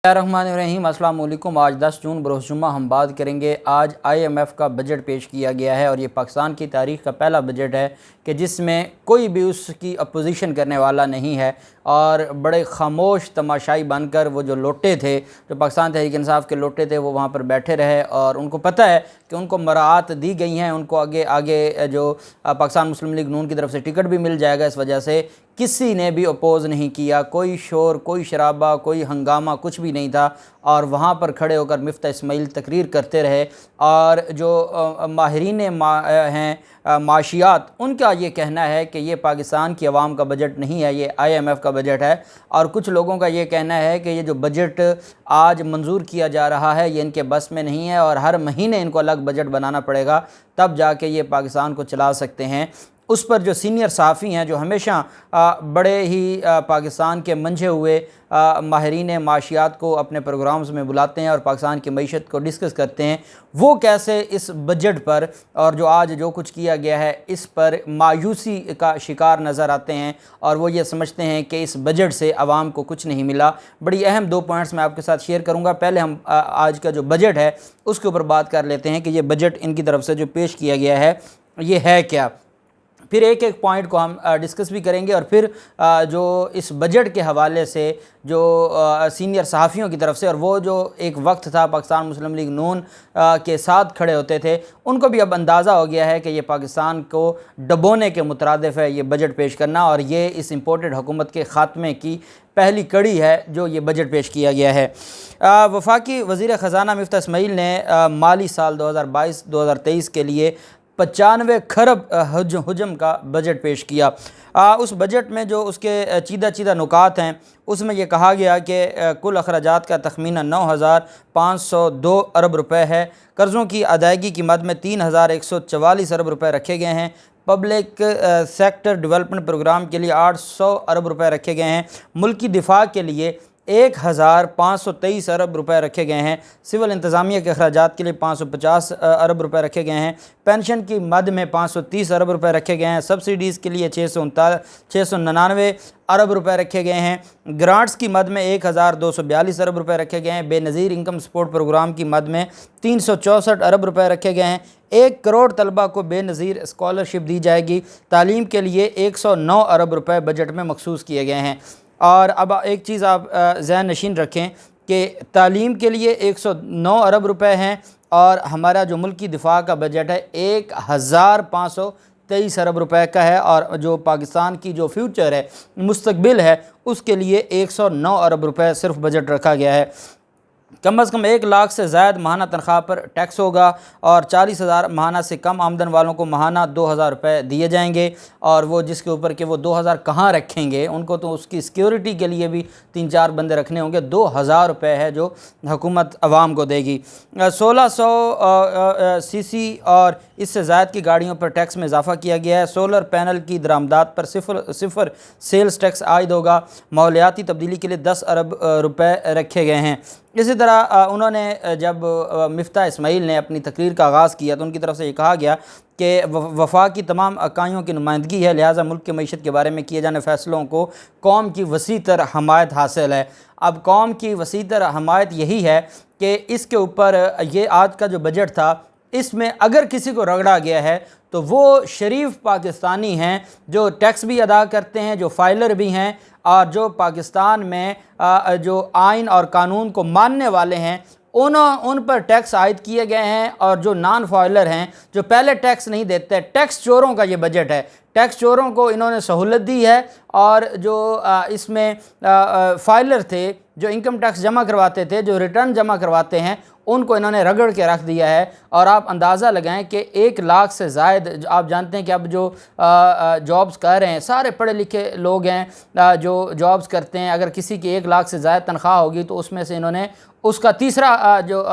रहमान अस्सलाम वालेकुम। आज 10 जून बरोज़ जुम्मा हम बात करेंगे। आज IMF का बजट पेश किया गया है और ये पाकिस्तान की तारीख़ का पहला बजट है कि जिसमें कोई भी उसकी अपोजिशन करने वाला नहीं है और बड़े खामोश तमाशाई बनकर वो जो लोटे थे, जो पाकिस्तान तहरीक इंसाफ के लोटे थे, वो वहाँ पर बैठे रहे और उनको पता है कि उनको मराआत दी गई हैं, उनको आगे आगे जो पाकिस्तान मुस्लिम लीग नून की तरफ से टिकट भी मिल जाएगा। इस वजह से किसी ने भी अपोज़ नहीं किया, कोई शोर, कोई शराबा, कोई हंगामा, कुछ भी नहीं था और वहाँ पर खड़े होकर मिफ्ता इस्माइल तकरीर करते रहे। और जो माहिरीन हैं माशियात, उनका ये कहना है कि ये पाकिस्तान की आवाम का बजट नहीं है, ये IMF का बजट है। और कुछ लोगों का ये कहना है कि ये जो बजट आज मंजूर किया जा रहा है ये इनके बस में नहीं है और हर महीने इनको अलग बजट बनाना पड़ेगा, तब जाके ये पाकिस्तान को चला सकते हैं। उस पर जो सीनियर सहाफ़ी हैं, जो हमेशा बड़े ही पाकिस्तान के मंझे हुए माहिरीन माशियात को अपने प्रोग्राम्स में बुलाते हैं और पाकिस्तान की मईशत को डिस्कस करते हैं, वो कैसे इस बजट पर और जो आज जो कुछ किया गया है इस पर मायूसी का शिकार नज़र आते हैं और वो ये समझते हैं कि इस बजट से आवाम को कुछ नहीं मिला। बड़ी अहम 2 पॉइंट्स मैं आपके साथ शेयर करूँगा। पहले हम आज का जो बजट है उसके ऊपर बात कर लेते हैं कि ये बजट इनकी तरफ से जो पेश किया गया है ये है क्या। फिर एक एक पॉइंट को हम डिस्कस भी करेंगे और फिर जो इस बजट के हवाले से जो सीनियर सहाफ़ियों की तरफ से और वो जो एक वक्त था पाकिस्तान मुस्लिम लीग नून के साथ खड़े होते थे, उनको भी अब अंदाज़ा हो गया है कि ये पाकिस्तान को डबोने के मुतरादिफ़ है ये बजट पेश करना और ये इस इम्पोर्टेड हुकूमत के ख़ात्मे की पहली कड़ी है जो ये बजट पेश किया गया है। वफाकी वज़ीर ख़ज़ाना मिफ्ता इस्माइल ने माली साल 2022-2023 के लिए 95 खरब हुजम का बजट पेश किया। उस बजट में जो उसके चीदा नुकात हैं उसमें यह कहा गया कि कुल अखराजात का तखमीना 9,502 अरब रुपए है। कर्ज़ों की अदायगी की मद में 3,144 अरब रुपए रखे गए हैं। पब्लिक सेक्टर डेवलपमेंट प्रोग्राम के लिए 800 अरब रुपए रखे गए हैं। मुल्की दिफा के लिए 1,523 अरब रुपए रखे गए हैं। सिविल इंतज़ामिया के अखराजात के लिए 550 अरब रुपए रखे गए हैं। पेंशन की मद में 530 अरब रुपए रखे गए हैं। सब्सिडीज़ के लिए 699 अरब रुपए रखे गए हैं। ग्रांट्स की मद में 1,242 अरब रुपए रखे गए हैं। बेनज़ीर इनकम सपोर्ट प्रोग्राम की मद में 364 अरब रुपए रखे गए हैं। 1 करोड़ तलबा को बेनज़ीर स्कॉलरशिप दी जाएगी। तालीम के लिए 109 अरब रुपए बजट में मखसूस किए गए हैं। और अब एक चीज़ आप ज़हन नशीन रखें कि तालीम के लिए 109 अरब रुपए हैं और हमारा जो मुल्की दिफा का बजट है 1,523 अरब रुपए का है और जो पाकिस्तान की जो फ्यूचर है, मुस्तकबिल है, उसके लिए 109 अरब रुपए सिर्फ बजट रखा गया है। कम से कम 1 लाख से ज़्यादा माहाना तनख्वाह पर टैक्स होगा और 40,000 माहाना से कम आमदन वालों को माहाना 2,000 रुपये दिए जाएंगे। और वो जिसके ऊपर कि वो 2,000 कहाँ रखेंगे, उनको तो उसकी सिक्योरिटी के लिए भी 3-4 बंदे रखने होंगे। 2,000 रुपये है जो हुकूमत आवाम को देगी। 1600 सीसी और इससे ज़्यादा की गाड़ियों पर टैक्स में इजाफ़ा किया गया है। सोलर पैनल की दरामदात पर सिफर सेल्स टैक्स आयद होगा। माहौलियाती तब्दीली के लिए 10 अरब रुपये रखे गए हैं। इसी तरह उन्होंने जब मिफ्ता इस्माइल ने अपनी तकरीर का आगाज़ किया तो उनकी तरफ से ये कहा गया कि वफाक की तमाम इकाइयों की नुमाइंदगी है, लिहाजा मुल्क की मईशत के बारे में किए जाने फ़ैसलों को कौम की वसी तर हमायत हासिल है। अब कौम की वसी तर हमायत यही है कि इसके ऊपर ये आज का जो बजट था इसमें अगर किसी को रगड़ा गया है तो वो शरीफ पाकिस्तानी हैं जो टैक्स भी अदा करते हैं, जो फाइलर भी हैं और जो पाकिस्तान में जो आइन और कानून को मानने वाले हैं उन पर टैक्स आयद किए गए हैं। और जो नॉन फाइलर हैं, जो पहले टैक्स नहीं देते, टैक्स चोरों का ये बजट है। टैक्स चोरों को इन्होंने सहूलत दी है और जो इसमें फाइलर थे, जो इनकम टैक्स जमा करवाते थे, जो रिटर्न जमा करवाते हैं, उनको इन्होंने रगड़ के रख दिया है। और आप अंदाज़ा लगाएं कि 1 लाख से ज़ायद, आप जानते हैं कि अब जो जॉब्स कर रहे हैं सारे पढ़े लिखे लोग हैं जो जॉब्स करते हैं। अगर किसी की 1 लाख से ज़ायद तनख्वाह होगी तो उसमें से इन्होंने उसका तीसरा जो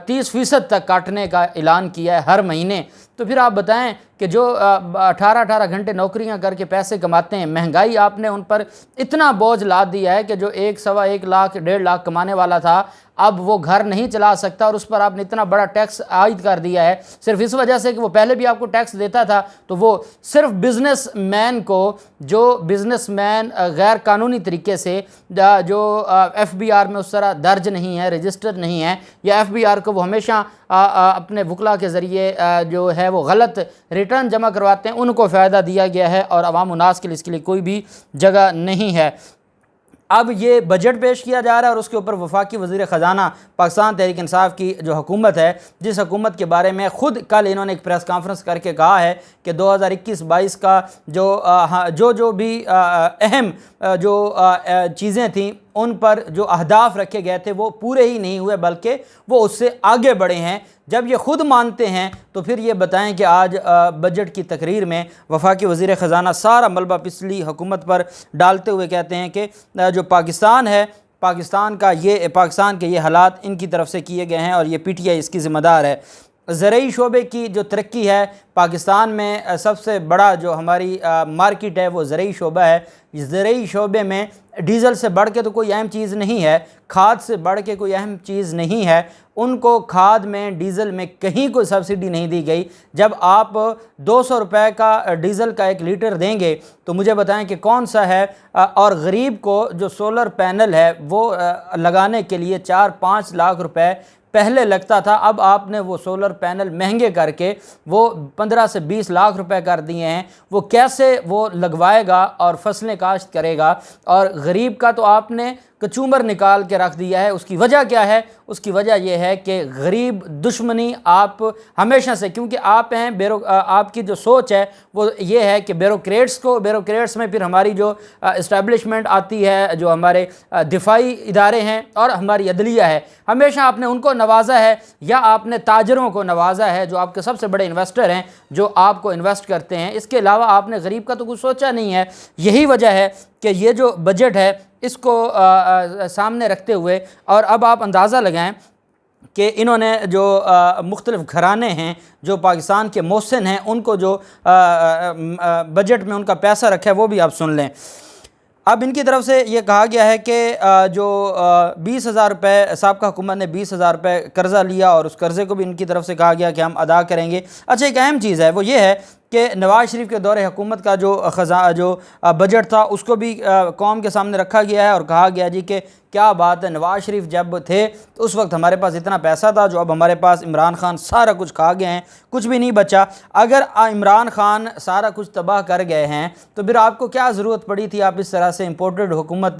30% तक काटने का ऐलान किया है हर महीने। तो फिर आप बताएं कि जो 18-18 घंटे नौकरियां करके पैसे कमाते हैं, महंगाई आपने उन पर इतना बोझ लाद दिया है कि जो 1, सवा 1 लाख, 1.5 लाख कमाने वाला था अब वो घर नहीं चला सकता और उस पर आपने इतना बड़ा टैक्स आयद कर दिया है सिर्फ इस वजह से कि वो पहले भी आपको टैक्स देता था। तो वो सिर्फ बिजनेसमैन को, जो बिजनेसमैन गैर कानूनी तरीके से जो FBR में उस तरह दर्ज नहीं है, रजिस्टर नहीं है, या FBR को वो हमेशा अपने वकला के ज़रिए जो है वो गलत रिटर्न जमा करवाते हैं, उनको फ़ायदा दिया गया है और अवाम उन्नास के लिए इसके लिए कोई भी जगह नहीं है। अब ये बजट पेश किया जा रहा है और उसके ऊपर वफाकी वज़ीर ख़जाना पाकिस्तान तहरीक इंसाफ की जो हुकूमत है, जिस हुकूमत के बारे में ख़ुद कल इन्होंने एक प्रेस कॉन्फ्रेंस करके कहा है कि 2021-22 का जो भी अहम जो चीज़ें थी उन पर जो अहदाफ रखे गए थे वो पूरे ही नहीं हुए, बल्कि वो उससे आगे बढ़े हैं। जब ये ख़ुद मानते हैं तो फिर ये बताएं कि आज बजट की तकरीर में वफाकी वज़ीर ख़जाना सारा मलबा पिछली हुकूमत पर डालते हुए कहते हैं कि जो पाकिस्तान है, पाकिस्तान के ये हालात इनकी तरफ से किए गए हैं और ये PTI इसकी ज़िम्मेदार है। ज़रूरी शोबे की जो तरक्की है पाकिस्तान में, सबसे बड़ा जो हमारी मार्केट है वो ज़रूरी शोबा है। ज़रूरी शोबे में डीज़ल से बढ़ के तो कोई अहम चीज़ नहीं है, खाद से बढ़ के कोई अहम चीज़ नहीं है। उनको खाद में, डीज़ल में कहीं कोई सब्सिडी नहीं दी गई। जब आप 200 रुपये का डीज़ल का 1 लीटर देंगे तो मुझे बताएं कि कौन सा है। और गरीब को जो सोलर पैनल है वो लगाने के लिए 4-5 लाख रुपए पहले लगता था, अब आपने वो सोलर पैनल महंगे करके वो 15 से 20 लाख रुपए कर दिए हैं। वो कैसे वो लगवाएगा और फसलें काश्त करेगा? और गरीब का तो आपने कचूमर निकाल के रख दिया है। उसकी वजह क्या है? उसकी वजह यह है कि गरीब दुश्मनी आप हमेशा से, क्योंकि आप हैं आपकी जो सोच है वो ये है कि ब्यूरोक्रेट्स में फिर हमारी जो इस्टेब्लिशमेंट आती है, जो हमारे दिफाई इदारे हैं और हमारी अदलिया है, हमेशा आपने उनको नवाजा है या आपने ताजरों को नवाजा है जो आपके सबसे बड़े इन्वेस्टर हैं, जो आपको इन्वेस्ट करते हैं। इसके अलावा आपने गरीब का तो कुछ सोचा नहीं है। यही वजह है कि ये जो बजट है इसको सामने रखते हुए, और अब आप अंदाज़ा लगाएं कि इन्होंने जो मुख्तलिफ़ घराने हैं जो पाकिस्तान के मोहसिन हैं, उनको जो बजट में उनका पैसा रखा है वो भी आप सुन लें। अब इनकी तरफ से ये कहा गया है कि जो 20,000 रुपये साबका हुकूमत ने 20,000 रुपये कर्ज़ा लिया और उस कर्ज़े को भी इनकी तरफ से कहा गया कि हम अदा करेंगे। अच्छा, एक अहम चीज़ है वो ये है कि नवाज़ शरीफ के दौरे हुकूमत का जो बजट था उसको भी कौम के सामने रखा गया है और कहा गया जी कि क्या बात है, नवाज़ शरीफ जब थे तो उस वक्त हमारे पास इतना पैसा था जो अब हमारे पास इमरान खान सारा कुछ खा गए हैं, कुछ भी नहीं बचा। अगर इमरान खान सारा कुछ तबाह कर गए हैं तो फिर आपको क्या ज़रूरत पड़ी थी आप इस तरह से इम्पोर्टेड हुकूमत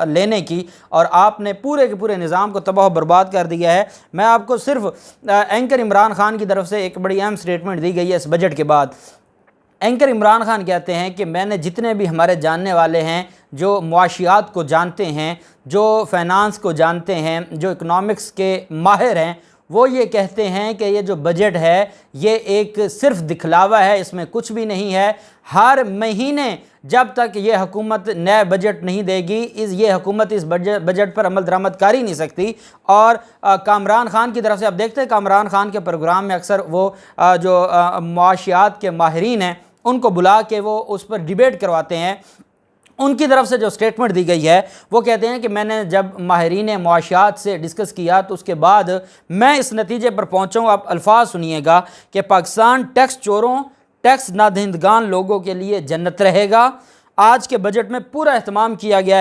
लेने की, और आपने पूरे के पूरे निज़ाम को तबाह बर्बाद कर दिया है। मैं आपको सिर्फ एंकर इमरान खान की तरफ से एक बड़ी अहम स्टेटमेंट दी गई है इस बजट के बाद। एंकर इमरान खान कहते हैं कि मैंने जितने भी हमारे जानने वाले हैं जो मुआशियात को जानते हैं, जो फाइनेंस को जानते हैं, जो इकनॉमिक्स के माहिर हैं, वो ये कहते हैं कि ये जो बजट है ये एक सिर्फ दिखलावा है, इसमें कुछ भी नहीं है। हर महीने जब तक ये हुकूमत नया बजट नहीं देगी ये हुकूमत इस बजट पर अमल दरामद कर ही नहीं सकती। और कामरान खान की तरफ से आप देखते हैं कामरान खान के प्रोग्राम में अक्सर वो जो मुआशियात के माहिरीन हैं उनको बुला के वो उस पर डिबेट करवाते हैं। उनकी तरफ से जो स्टेटमेंट दी गई है वो कहते हैं कि मैंने जब माहिरीन मुआशियात से डिस्कस किया तो उसके बाद मैं इस नतीजे पर पहुँचा हूँ, आप अल्फाज सुनिएगा, कि पाकिस्तान टैक्स चोरों, टैक्स नादहिंदगान लोगों के लिए जन्नत रहेगा। आज के बजट में पूरा एहतमाम किया गया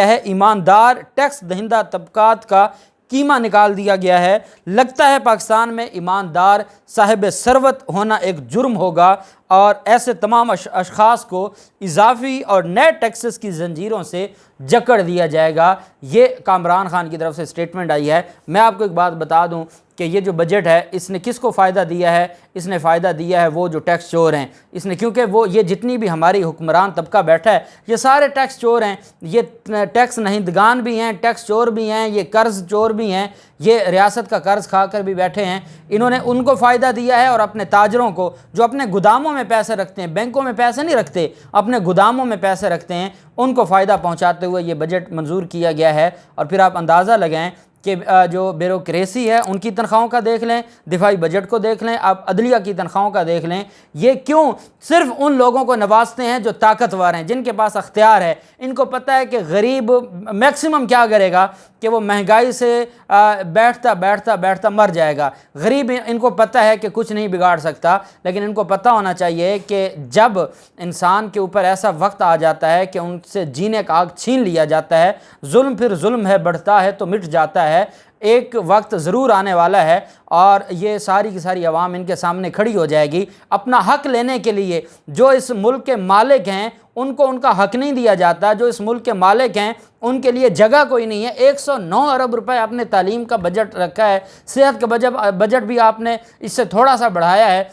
है ईमानदार टैक्स दहिंदा तबकात का कीमा निकाल दिया गया है। लगता है पाकिस्तान में ईमानदार साहिब सरवत होना एक जुर्म होगा और ऐसे तमाम अशखास को इजाफी और नए टैक्सेस की जंजीरों से जकड़ दिया जाएगा। ये कामरान खान की तरफ से स्टेटमेंट आई है। मैं आपको एक बात बता दूं कि ये जो बजट है इसने किसको फ़ायदा दिया है? इसने फ़ायदा दिया है वो जो टैक्स चोर हैं। इसने, क्योंकि वो ये जितनी भी हमारी हुक्मरान तबका बैठा है ये सारे टैक्स चोर हैं, ये टैक्स नहिंदगान भी हैं, टैक्स चोर भी हैं, ये कर्ज़ चोर भी हैं, ये रियासत का कर्ज़ खा कर भी बैठे हैं। इन्होंने उनको फ़ायदा दिया है और अपने ताजरों को जो अपने गोदामों में पैसे रखते हैं, बैंकों में पैसे नहीं रखते, अपने गोदामों में पैसे रखते हैं, उनको फ़ायदा पहुँचाते हुए ये बजट मंजूर किया गया है। और फिर आप अंदाज़ा लगाएँ कि जो ब्यूरोक्रेसी है उनकी तनख्वाहों का देख लें, दिफाई बजट को देख लें, आप अदलिया की तनख्वाहों का देख लें। ये क्यों सिर्फ उन लोगों को नवाजते हैं जो ताकतवर हैं, जिनके पास अख्तियार है। इनको पता है कि गरीब मैक्सिमम क्या करेगा कि वो महंगाई से बैठता बैठता बैठता मर जाएगा। गरीब इनको पता है कि कुछ नहीं बिगाड़ सकता, लेकिन इनको पता होना चाहिए कि जब इंसान के ऊपर ऐसा वक्त आ जाता है कि उनसे जीने का हक छीन लिया जाता है, जुल्म फिर जुल्म है, बढ़ता है तो मिट जाता है। एक वक्त ज़रूर आने वाला है और ये सारी की सारी अवाम इनके सामने खड़ी हो जाएगी अपना हक लेने के लिए। जो इस मुल्क के मालिक हैं उनको उनका हक नहीं दिया जाता, जो इस मुल्क के मालिक हैं उनके लिए जगह कोई नहीं है। 109 अरब रुपए आपने तालीम का बजट रखा है, सेहत का बजट भी आपने इससे थोड़ा सा बढ़ाया है,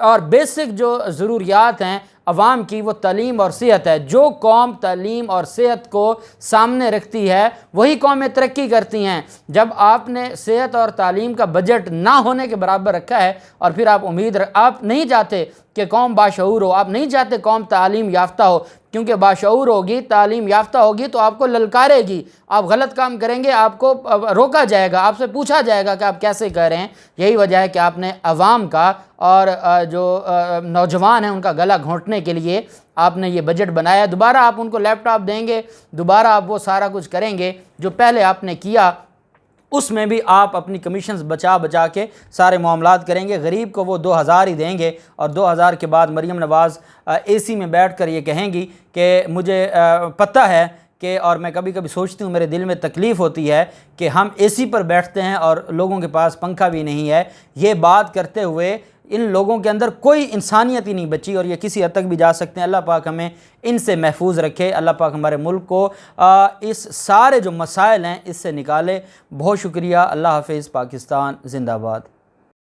और बेसिक जो ज़रूरियात हैं अवाम की वो तालीम और सेहत है। जो कौम तालीम और सेहत को सामने रखती है वही कौमें तरक्की करती हैं। जब आपने सेहत और तालीम का बजट ना होने के बराबर रखा है और फिर आप आप नहीं चाहते कि कौम बाशऊर हो, आप नहीं चाहते कौम तालीम याफ्ता हो, क्योंकि बाशऊर होगी, तालीम याफ्ता होगी तो आपको ललकारेगी। आप गलत काम करेंगे, आपको रोका जाएगा, आपसे पूछा जाएगा कि आप कैसे कर रहे हैं। यही वजह है कि आपने अवाम का और जो नौजवान हैं उनका गला घोंटने के लिए आपने ये बजट बनाया। दोबारा आप उनको लैपटॉप देंगे, दोबारा आप वो सारा कुछ करेंगे जो पहले आपने किया, उसमें भी आप अपनी कमीशंस बचा बचा के सारे मामलात करेंगे। गरीब को वो 2000 ही देंगे और 2000 के बाद मरीम नवाज़ एसी में बैठ कर ये कहेंगी कि मुझे पता है कि, और मैं कभी कभी सोचती हूँ, मेरे दिल में तकलीफ़ होती है कि हम एसी पर बैठते हैं और लोगों के पास पंखा भी नहीं है। ये बात करते हुए इन लोगों के अंदर कोई इंसानियत ही नहीं बची और ये किसी हद तक भी जा सकते हैं। अल्लाह पाक हमें इनसे महफूज रखे, अल्लाह पाक हमारे मुल्क को इस सारे जो मसाइल हैं इससे निकाले। बहुत शुक्रिया। अल्लाह हाफ़िज़। पाकिस्तान ज़िंदाबाद।